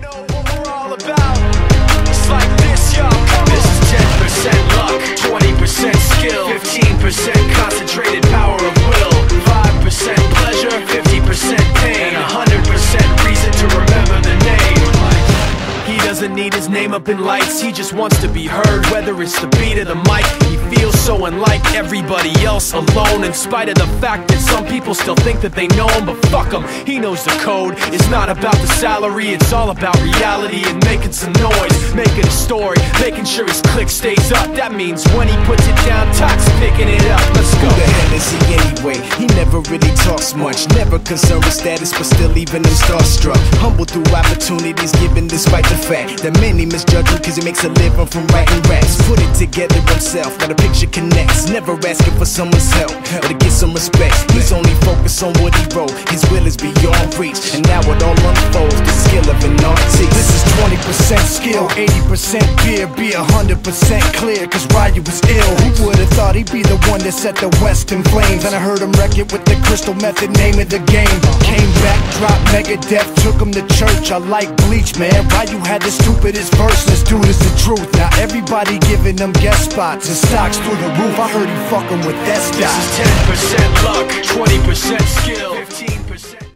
know what we're all about. It's like this, y'all. This is 10% luck, 20% skill, 15% concentrated power of will, 5% pleasure, 50% pain, and 100% reason to remember the name. He doesn't need his name up in lights, he just wants to be heard, whether it's the beat of the mic. He feels so unlike everybody else, alone, in spite of the fact that some people still think that they know him. But fuck him, he knows the code. It's not about the salary, it's all about reality and making some noise, making a story, making sure his click stays up. That means when he puts it down, Tox picking it up. Let's go. Who the hell is he anyway? He never really talks much, never concerned with status, but still even him starstruck. Humble through opportunities given despite the fact that many misjudge him cause he makes a living from writing raps. Put it together himself, now the picture connects, never asking for someone's help or to get some respect. He's only focused on what he wrote, his will is beyond reach, and now it all unfolds, the skill of an artist. This is 20% skill, 80% fear, be 100% clear, cause Ryu was ill. Who would've thought he'd be the one that set the West in flames? And I heard him wreck it with the Crystal Method, name of the game. Came back, dropped Megadeth, took him to church. I like Bleach, man. Ryu had the stupidest verse, this dude is the truth. Now everybody giving them guest spots and stocks through the roof. I heard he fucking with that stock. This is 10% luck, 20% skill, 15%